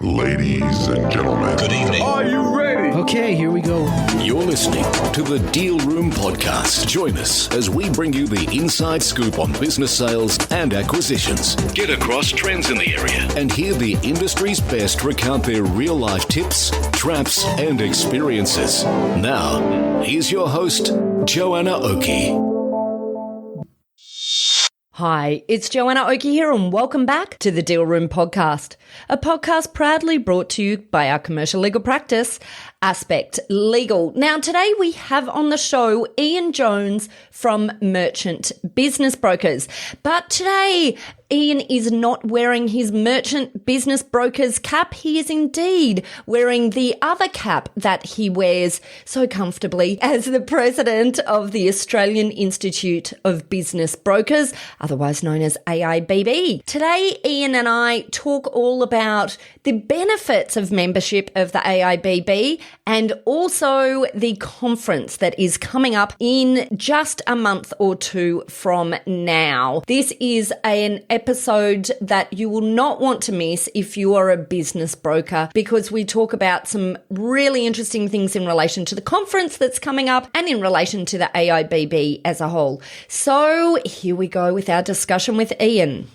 Ladies and gentlemen, Good evening. Are you ready? Okay, here we go. You're listening to the Deal Room Podcast. Join us as we bring you the inside scoop on business sales and acquisitions. Get across trends in the area and hear the industry's best recount their real-life tips, traps, and experiences. Now, here's your host, Joanna Oakey. Hi, it's Joanna Oakey here and welcome back to the Deal Room Podcast, a podcast proudly brought to you by our commercial legal practice, Aspect Legal. Now, today we have on the show Ian Jones from Merchant Business Brokers. But today, Ian is not wearing his Merchant Business Brokers cap. He is indeed wearing the other cap that he wears so comfortably as the president of the Australian Institute of Business Brokers, otherwise known as AIBB. Today, Ian and I talk all about the benefits of membership of the AIBB and also the conference that is coming up in just a month or two from now. This is an episode that you will not want to miss if you are a business broker, because we talk about some really interesting things in relation to the conference that's coming up and in relation to the AIBB as a whole. So here we go with our discussion with Ian.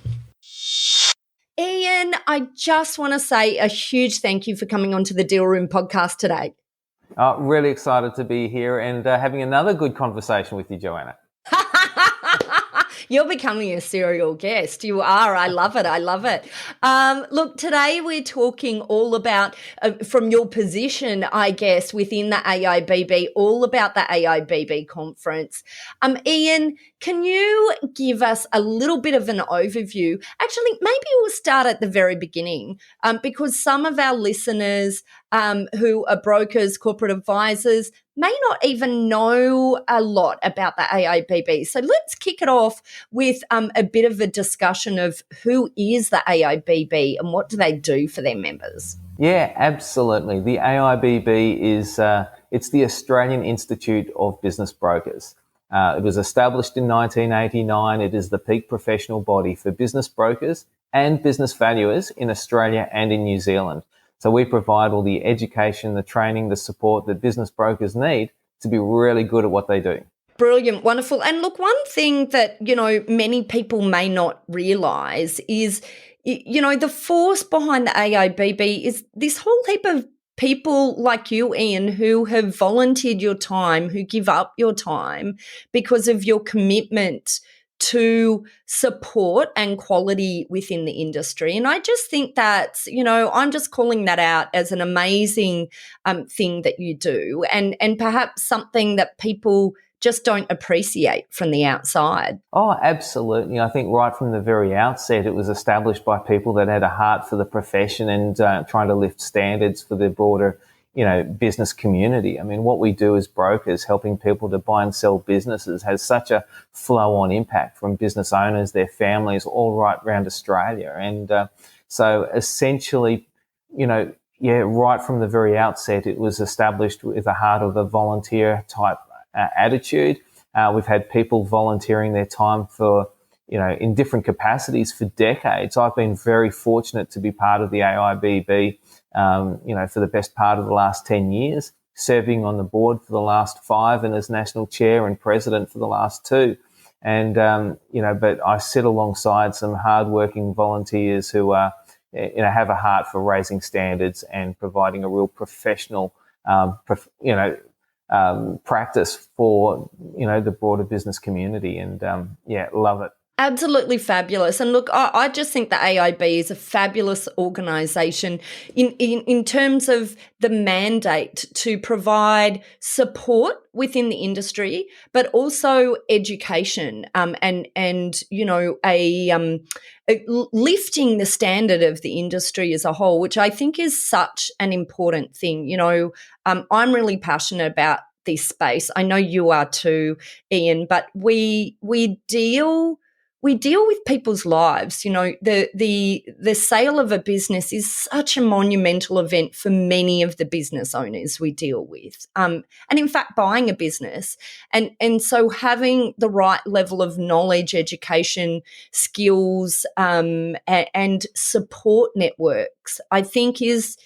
Ian, I just want to say a huge thank you for coming onto the Deal Room Podcast today. Really excited to be here and having another good conversation with you, Joanna. You're becoming a serial guest. You are. I love it. I love it. Look, today we're talking all about, from your position, I guess, within the AIBB, all about the AIBB conference. Ian, can you give us a little bit of an overview? Actually, maybe we'll start at the very beginning, because some of our listeners who are brokers, corporate advisors, may not even know a lot about the AIBB. So let's kick it off with a bit of a discussion of who is the AIBB and what do they do for their members? Yeah, absolutely. The AIBB is it's the Australian Institute of Business Brokers. It was established in 1989. It is the peak professional body for business brokers and business valuers in Australia and in New Zealand. So we provide all the education, the training, the support that business brokers need to be really good at what they do. Brilliant, wonderful. And look, one thing that, many people may not realise is, the force behind the AIBB is this whole heap of people like you, Ian, who have volunteered your time, who give up your time because of your commitment to support and quality within the industry. And I just think that's, I'm just calling that out as an amazing thing that you do and perhaps something that people just don't appreciate from the outside. Oh, absolutely. I think right from the very outset, it was established by people that had a heart for the profession and trying to lift standards for the broader business community. I mean, what we do as brokers, helping people to buy and sell businesses, has such a flow-on impact from business owners, their families, all right around Australia. And so essentially, right from the very outset, it was established with the heart of a volunteer type attitude. We've had people volunteering their time for, in different capacities for decades. I've been very fortunate to be part of the AIBB for the best part of the last 10 years, serving on the board for the last 5 and as national chair and president for the last 2. And, but I sit alongside some hardworking volunteers who are, have a heart for raising standards and providing a real professional, practice for, the broader business community. And, love it. Absolutely fabulous. And look, I just think the AIB is a fabulous organisation in terms of the mandate to provide support within the industry, but also education and lifting the standard of the industry as a whole, which I think is such an important thing. I'm really passionate about this space. I know you are too, Ian, but we deal we deal with people's lives. You know, the sale of a business is such a monumental event for many of the business owners we deal with. And in fact, buying a business. And so having the right level of knowledge, education, skills, and support networks, I think is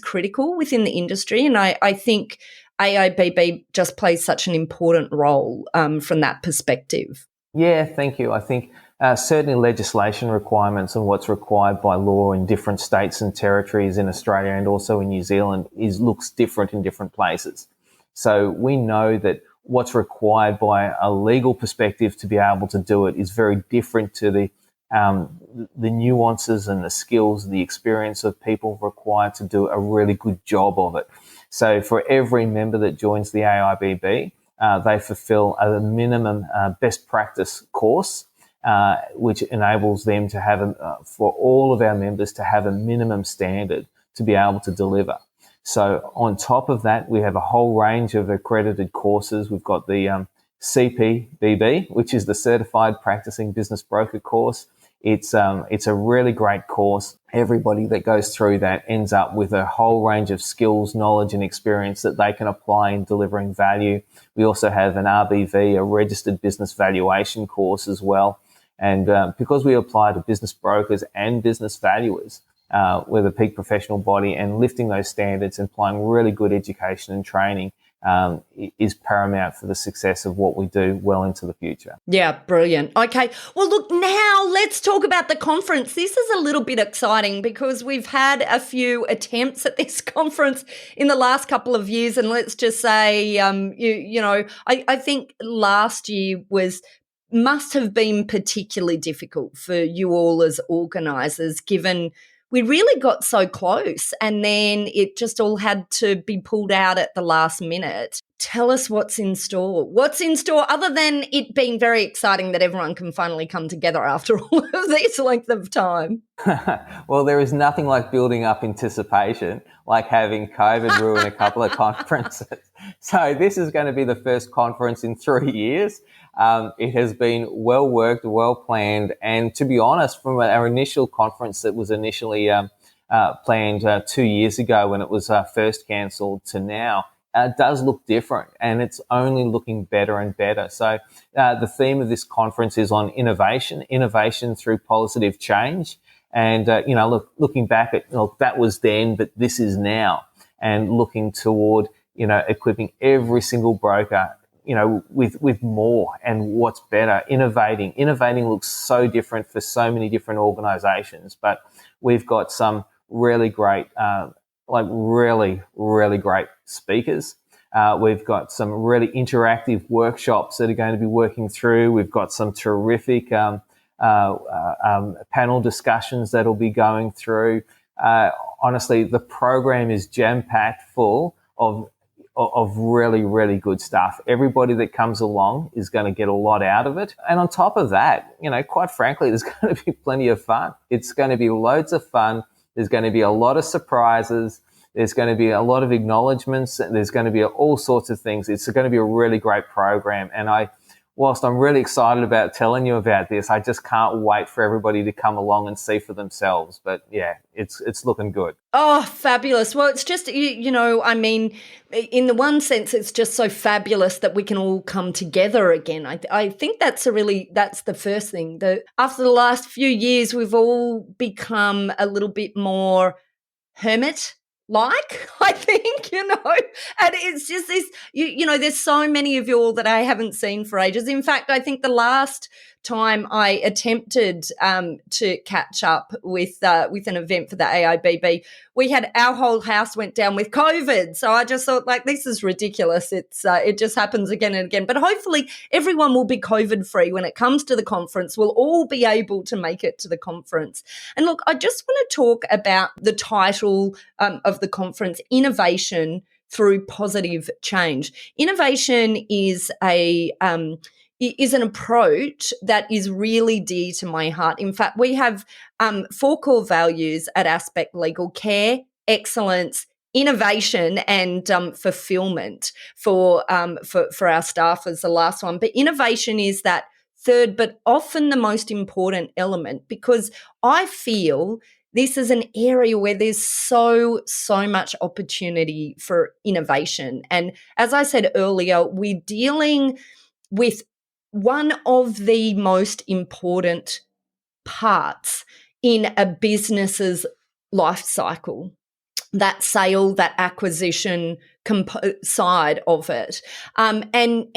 critical within the industry. And I think AIBB just plays such an important role from that perspective. Yeah, thank you. I think certainly legislation requirements and what's required by law in different states and territories in Australia and also in New Zealand looks different in different places. So we know that what's required by a legal perspective to be able to do it is very different to the nuances and the skills, the experience of people required to do a really good job of it. So for every member that joins the AIBB, they fulfill a minimum best practice course, which enables them to have, for all of our members, to have a minimum standard to be able to deliver. So on top of that, we have a whole range of accredited courses. We've got the CPBB, which is the Certified Practicing Business Broker course. It's a really great course. Everybody that goes through that ends up with a whole range of skills, knowledge and experience that they can apply in delivering value. We also have an RBV, a Registered Business Valuation course as well. And because we apply to business brokers and business valuers, we're the peak professional body, and lifting those standards and applying really good education and training is paramount for the success of what we do well into the future. Yeah, brilliant. Okay, well, look, now let's talk about the conference. This is a little bit exciting because we've had a few attempts at this conference in the last couple of years, and let's just say, I think last year must have been particularly difficult for you all as organisers, given we really got so close and then it just all had to be pulled out at the last minute. Tell us what's in store. What's in store other than it being very exciting that everyone can finally come together after all of this length of time? Well, there is nothing like building up anticipation, like having COVID ruin a couple of conferences. So this is going to be the first conference in 3 years. It has been well worked, well planned, and to be honest, from our initial conference that was initially planned 2 years ago when it was first cancelled to now, it does look different, and it's only looking better and better. So the theme of this conference is on innovation through positive change. And, looking back at, that was then, but this is now, and looking toward, equipping every single broker, with more and what's better. Innovating looks so different for so many different organizations, but we've got some really great, really great speakers. We've got some really interactive workshops that are going to be working through. We've got some terrific panel discussions that will be going through. Honestly, the program is jam-packed full of really, really good stuff. Everybody that comes along is going to get a lot out of it. And on top of that, quite frankly, there's going to be plenty of fun. It's going to be loads of fun. There's going to be a lot of surprises. There's going to be a lot of acknowledgements. There's going to be all sorts of things. It's going to be a really great program. And whilst I'm really excited about telling you about this, I just can't wait for everybody to come along and see for themselves. But yeah, it's looking good. Oh, fabulous. Well, it's just, in the one sense, it's just so fabulous that we can all come together again. I think that's the first thing. That after the last few years, we've all become a little bit more hermit-like, I think, and it's just this, there's so many of you all that I haven't seen for ages. In fact, I think the last time I attempted to catch up with an event for the AIBB, we had our whole house went down with COVID. So I just thought, this is ridiculous. It just happens again and again. But hopefully everyone will be COVID free when it comes to the conference. We'll all be able to make it to the conference. And look, I just want to talk about the title of the conference, Innovation Through Positive Change. Innovation is an approach that is really dear to my heart. In fact, we have 4 core values at Aspect Legal: care, excellence, innovation, and fulfillment for our staff as the last one. But innovation is that third, but often the most important element, because I feel this is an area where there's so much opportunity for innovation. And as I said earlier, we're dealing with one of the most important parts in a business's life cycle, that sale, that acquisition side of it. And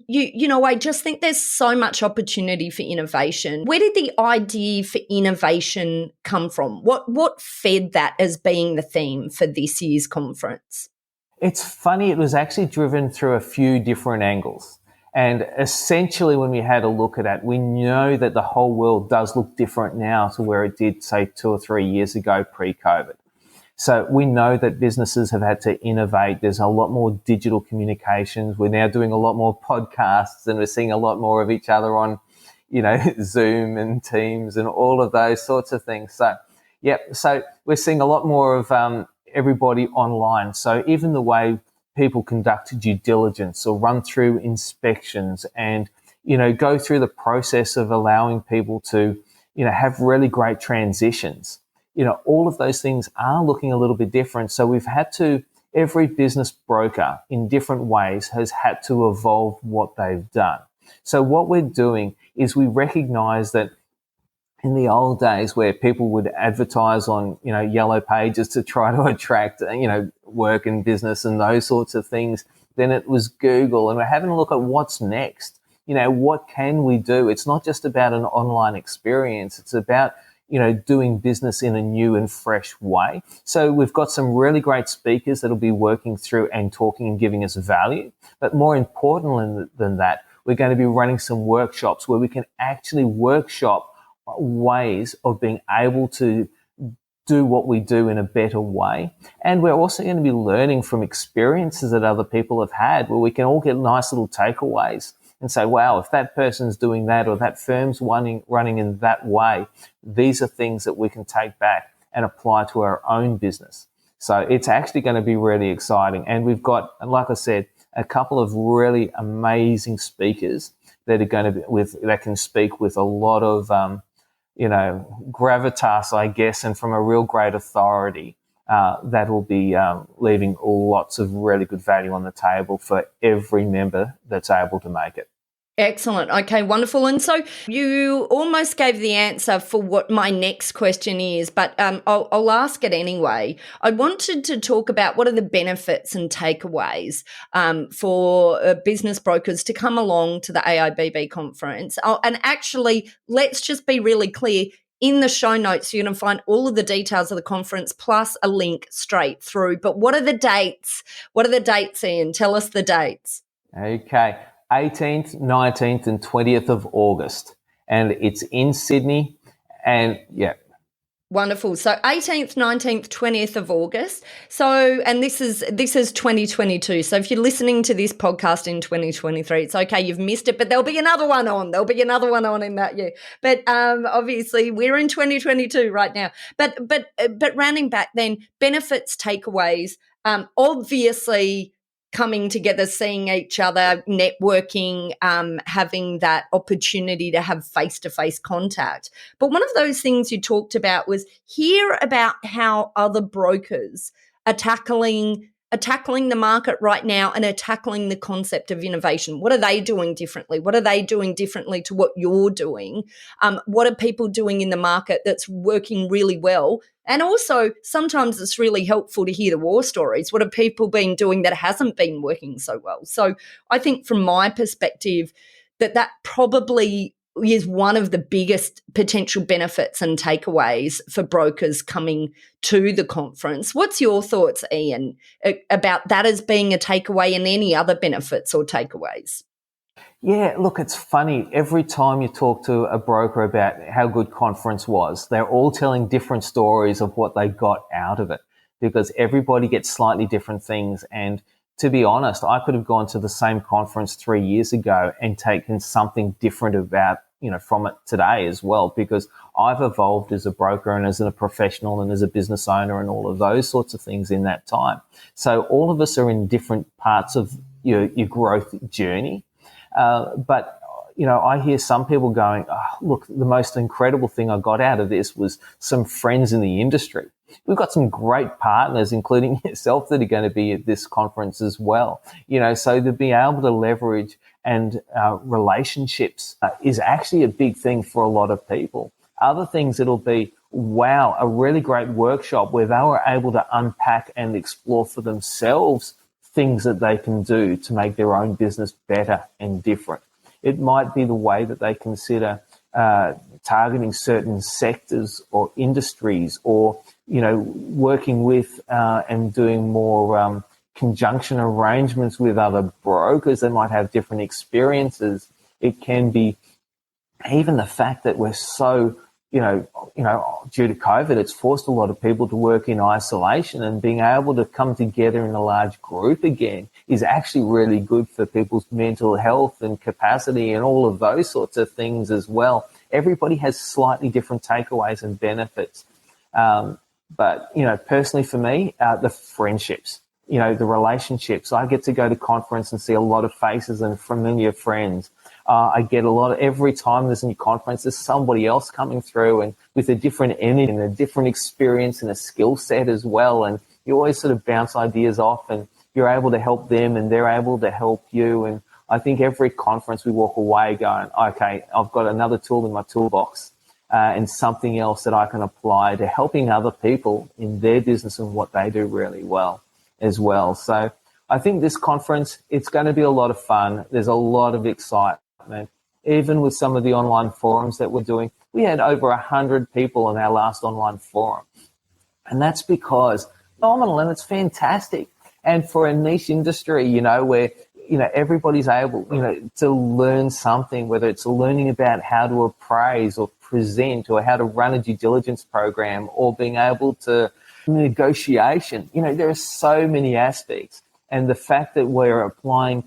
you know, I just think there's so much opportunity for innovation. Where did the idea for innovation come from? What fed that as being the theme for this year's conference? It's funny, it was actually driven through a few different angles. And essentially, when we had a look at it, we know that the whole world does look different now to where it did, say, 2 or 3 years ago pre-COVID. So we know that businesses have had to innovate. There's a lot more digital communications. We're now doing a lot more podcasts, and we're seeing a lot more of each other on, you know, Zoom and Teams and all of those sorts of things. So, so we're seeing a lot more of everybody online. So even the way people conduct due diligence or run through inspections and, you know, go through the process of allowing people to, you know, have really great transitions. You know, all of those things are looking a little bit different. So we've had to, every business broker in different ways has had to evolve what they've done. So what we're doing is we recognize that in the old days where people would advertise on, you know, yellow pages to try to attract, you know, work and business and those sorts of things, then it was Google. And we're having a look at what's next. You know, what can we do? It's not just about an online experience. It's about, you know, doing business in a new and fresh way. So we've got some really great speakers that'll be working through and talking and giving us value. But more importantly than that, we're going to be running some workshops where we can actually workshop ways of being able to do what we do in a better way. And we're also going to be learning from experiences that other people have had where we can all get nice little takeaways and say, wow, if that person's doing that or that firm's running in that way, these are things that we can take back and apply to our own business. So it's actually going to be really exciting. And we've got, like I said, a couple of really amazing speakers that are going to be that can speak with a lot of, you know, gravitas, I guess, and from a real great authority. That will be leaving lots of really good value on the table for every member that's able to make it. Excellent. Okay, wonderful. And so you almost gave the answer for what my next question is, but I'll ask it anyway. I wanted to talk about what are the benefits and takeaways for business brokers to come along to the AIBB conference. And actually, let's just be really clear. In the show notes, you're going to find all of the details of the conference plus a link straight through. But what are the dates? What are the dates, Ian? Tell us the dates. Okay. 18th, 19th and 20th of August. And it's in Sydney. And yeah. Wonderful. So 18th, 19th, 20th of August. So, and this is 2022. So if you're listening to this podcast in 2023, it's okay, you've missed it, but there'll be another one on. There'll be another one on in that year. But obviously we're in 2022 right now. But rounding back then, benefits, takeaways, obviously coming together, seeing each other, networking, having that opportunity to have face-to-face contact. But one of those things you talked about was hear about how other brokers are tackling the market right now and are tackling the concept of innovation. What are they doing differently? What are they doing differently to what you're doing? What are people doing in the market that's working really well? And also, sometimes it's really helpful to hear the war stories. What have people been doing that hasn't been working so well? So I think from my perspective, that probably is one of the biggest potential benefits and takeaways for brokers coming to the conference. What's your thoughts, Ian, about that as being a takeaway and any other benefits or takeaways? Yeah, look, it's funny. Every time you talk to a broker about how good conference was, they're all telling different stories of what they got out of it because everybody gets slightly different things. And to be honest, I could have gone to the same conference 3 years ago and taken something different about, you know, from it today as well, because I've evolved as a broker and as a professional and as a business owner and all of those sorts of things in that time. So all of us are in different parts of your growth journey. But, I hear some people going, oh, look, the most incredible thing I got out of this was some friends in the industry. We've got some great partners, including yourself, that are going to be at this conference as well. So to be able to leverage and relationships is actually a big thing for a lot of people. Other things, it'll be, wow, a really great workshop where they were able to unpack and explore for themselves things that they can do to make their own business better and different. It might be the way that they consider targeting certain sectors or industries, or working with and doing more conjunction arrangements with other brokers that might have different experiences. It can be even the fact that we're so, due to COVID, it's forced a lot of people to work in isolation, and being able to come together in a large group again is actually really good for people's mental health and capacity and all of those sorts of things as well. Everybody has slightly different takeaways and benefits. But personally for me, the friendships, the relationships. I get to go to conference and see a lot of faces and familiar friends. I get every time there's a new conference, there's somebody else coming through and with a different energy and a different experience and a skill set as well. And you always sort of bounce ideas off, and you're able to help them and they're able to help you. And I think every conference we walk away going, okay, I've got another tool in my toolbox. And something else that I can apply to helping other people in their business and what they do really well as well. So I think this conference, it's going to be a lot of fun. There's a lot of excitement. Even with some of the online forums that we're doing, we had over 100 people in our last online forum. And that's because phenomenal, and it's fantastic. And for a niche industry, where everybody's able, to learn something, whether it's learning about how to appraise or present, or how to run a due diligence program, or being able to negotiation. There are so many aspects. And the fact that we're applying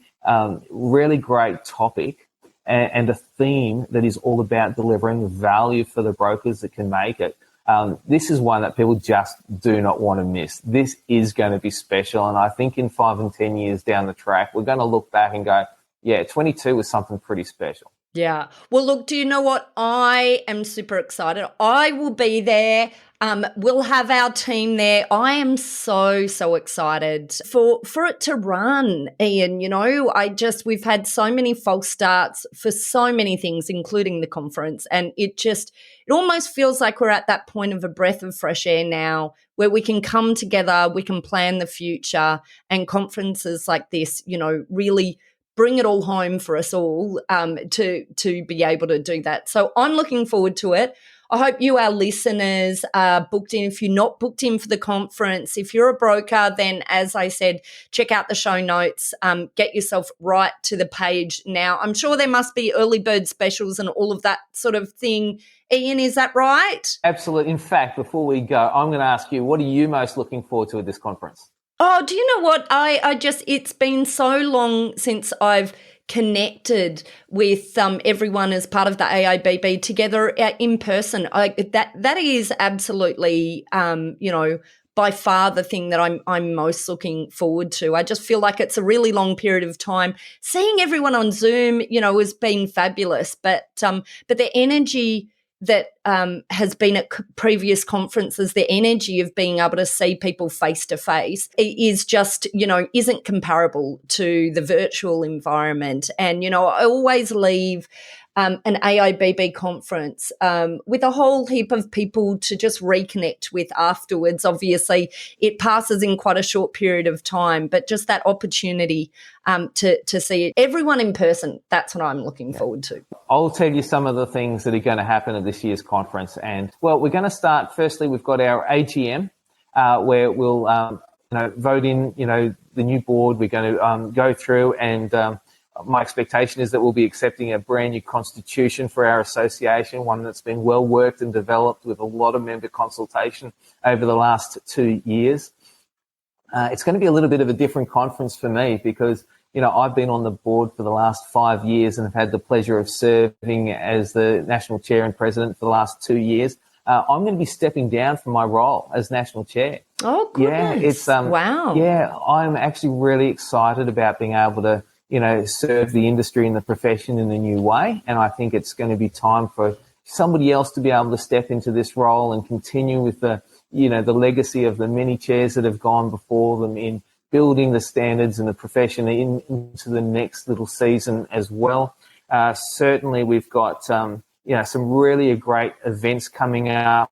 really great topic and a theme that is all about delivering value for the brokers that can make it. This is one that people just do not want to miss. This is going to be special. And I think in 5 and 10 years down the track, we're going to look back and go, yeah, 22 was something pretty special. Yeah. Well, look, do you know what? I am super excited. I will be there. We'll have our team there. I am so excited for it to run, Ian. We've had so many false starts for so many things, including the conference. And it almost feels like we're at that point of a breath of fresh air now, where we can come together, we can plan the future, and conferences like this, really bring it all home for us all to be able to do that. So I'm looking forward to it. I hope you, our listeners, are booked in. If you're not booked in for the conference, if you're a broker, then as I said, check out the show notes, get yourself right to the page now. I'm sure there must be early bird specials and all of that sort of thing. Ian, is that right? Absolutely. In fact, before we go, I'm going to ask you, what are you most looking forward to at this conference? Oh, do you know what? It's been so long since I've connected with everyone as part of the AIBB together in person. That is absolutely, by far the thing that I'm most looking forward to. I just feel like it's a really long period of time. Seeing everyone on Zoom, has been fabulous, but the energy that has been at previous conferences, the energy of being able to see people face to face is just, isn't comparable to the virtual environment. And, I always leave an AIBB conference with a whole heap of people to just reconnect with afterwards. Obviously, it passes in quite a short period of time, but just that opportunity to see everyone in person, that's what I'm looking forward to. I'll tell you some of the things that are going to happen at this year's conference. And, well, we're going to start, firstly, we've got our AGM where we'll vote in, the new board. We're going to go through and my expectation is that we'll be accepting a brand new constitution for our association, one that's been well worked and developed with a lot of member consultation over the last 2 years. It's going to be a little bit of a different conference for me because, I've been on the board for the last 5 years and have had the pleasure of serving as the national chair and president for the last 2 years. I'm going to be stepping down from my role as national chair. Oh, goodness. Yeah, it's wow. Yeah, I'm actually really excited about being able to serve the industry and the profession in a new way. And I think it's going to be time for somebody else to be able to step into this role and continue with the legacy of the many chairs that have gone before them in building the standards and the profession into the next little season as well. Certainly we've got, some really great events coming up.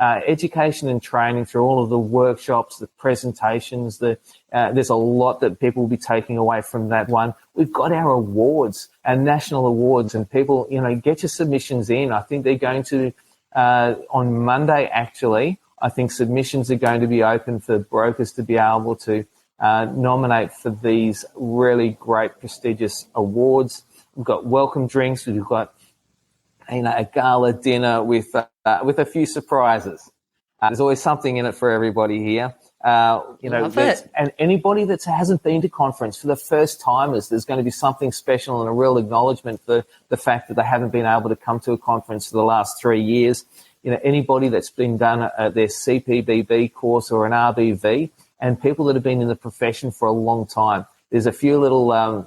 Education and training through all of the workshops, the presentations, there's a lot that people will be taking away from that one. We've got our awards, our national awards, and people, get your submissions in. I think they're going to, on Monday actually, I think submissions are going to be open for brokers to be able to nominate for these really great prestigious awards. We've got welcome drinks, we've got a gala dinner with a few surprises. There's always something in it for everybody here. And anybody that hasn't been to conference, for the first timers, there's going to be something special and a real acknowledgement for the fact that they haven't been able to come to a conference for the last 3 years. Anybody that's been done their CPBB course or an RBV, and people that have been in the profession for a long time. There's a few little, a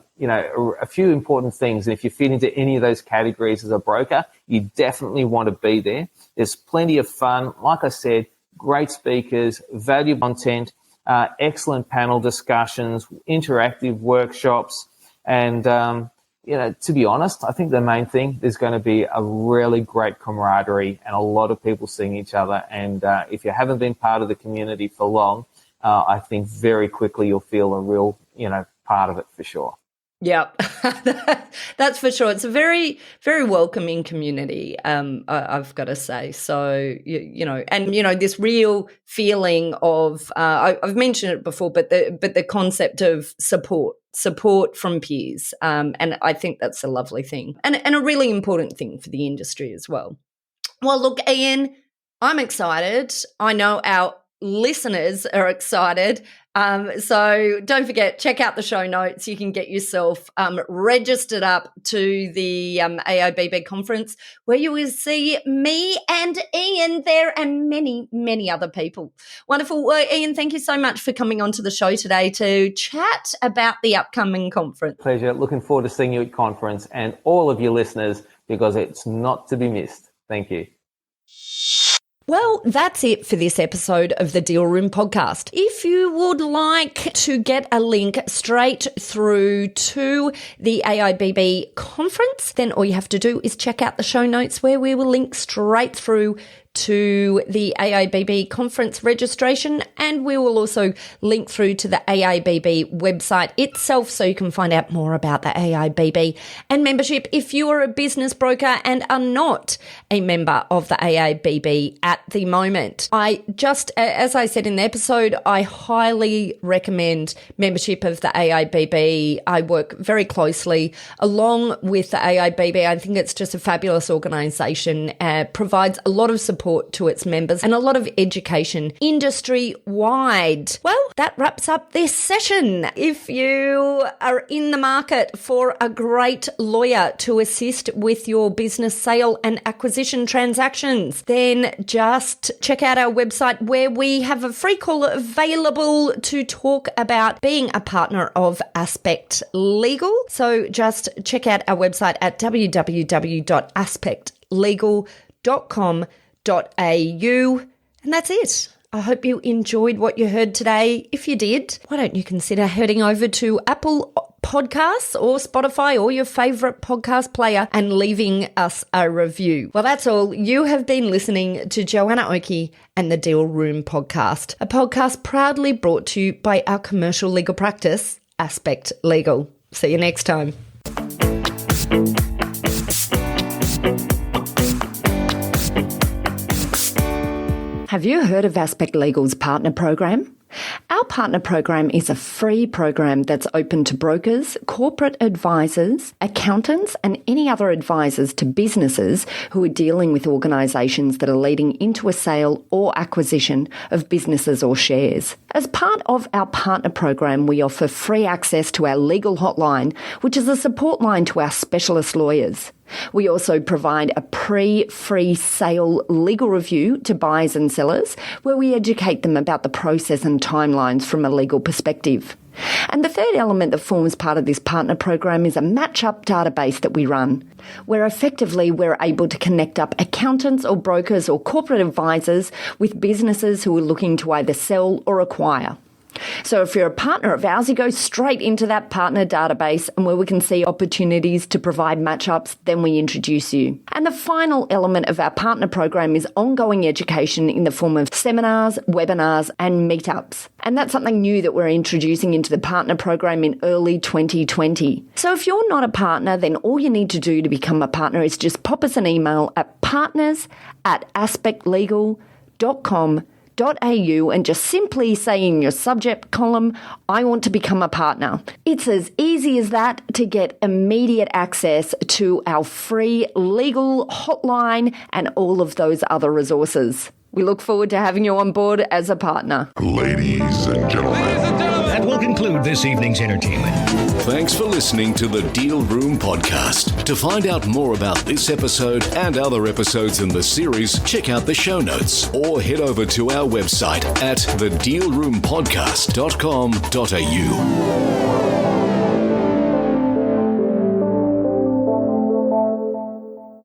few important things. And if you fit into any of those categories as a broker, you definitely want to be there. There's plenty of fun. Like I said, great speakers, valuable content, excellent panel discussions, interactive workshops. And, to be honest, I think the main thing, there's going to be a really great camaraderie and a lot of people seeing each other. And if you haven't been part of the community for long, I think very quickly you'll feel a real, part of it for sure. Yeah, that's for sure. It's a very, very welcoming community, I've got to say. So, this real feeling of, I've mentioned it before, but the concept of support from peers. And I think that's a lovely thing and a really important thing for the industry as well. Well, look, Ian, I'm excited. I know our listeners are excited. So don't forget, check out the show notes. You can get yourself registered up to the AIBB conference, where you will see me and Ian there and many, many other people. Wonderful. Well, Ian, thank you so much for coming onto the show today to chat about the upcoming conference. Pleasure. Looking forward to seeing you at conference and all of your listeners, because it's not to be missed. Thank you. Well, that's it for this episode of the Deal Room podcast. If you would like to get a link straight through to the AIBB conference, then all you have to do is check out the show notes, where we will link straight through to the AIBB conference registration, and we will also link through to the AIBB website itself, so you can find out more about the AIBB and membership if you are a business broker and are not a member of the AIBB at the moment. As I said in the episode, I highly recommend membership of the AIBB. I work very closely along with the AIBB. I think it's just a fabulous organisation, provides a lot of support to its members and a lot of education industry-wide. Well, that wraps up this session. If you are in the market for a great lawyer to assist with your business sale and acquisition transactions, then just check out our website, where we have a free call available to talk about being a partner of Aspect Legal. So just check out our website at www.aspectlegal.com.au, and that's it. I hope you enjoyed what you heard today. If you did, why don't you consider heading over to Apple Podcasts or Spotify or your favourite podcast player and leaving us a review. Well, that's all. You have been listening to Joanna Oakey and the Deal Room podcast, a podcast proudly brought to you by our commercial legal practice, Aspect Legal. See you next time. Have you heard of Aspect Legal's partner program? Our partner program is a free program that's open to brokers, corporate advisors, accountants, and any other advisors to businesses who are dealing with organisations that are leading into a sale or acquisition of businesses or shares. As part of our partner program, we offer free access to our legal hotline, which is a support line to our specialist lawyers. We also provide a pre-free sale legal review to buyers and sellers, where we educate them about the process and timelines from a legal perspective. And the third element that forms part of this partner program is a match-up database that we run, where effectively we're able to connect up accountants or brokers or corporate advisors with businesses who are looking to either sell or acquire. So if you're a partner of ours, you go straight into that partner database, and where we can see opportunities to provide match-ups, then we introduce you. And the final element of our partner program is ongoing education in the form of seminars, webinars and meetups. And that's something new that we're introducing into the partner program in early 2020. So if you're not a partner, then all you need to do to become a partner is just pop us an email at partners@aspectlegal.com.au and just simply say in your subject column, I want to become a partner. It's as easy as that to get immediate access to our free legal hotline and all of those other resources. We look forward to having you on board as a partner. Ladies and gentlemen. That will conclude this evening's entertainment. Thanks for listening to the Deal Room Podcast. To find out more about this episode and other episodes in the series, check out the show notes or head over to our website at thedealroompodcast.com.au.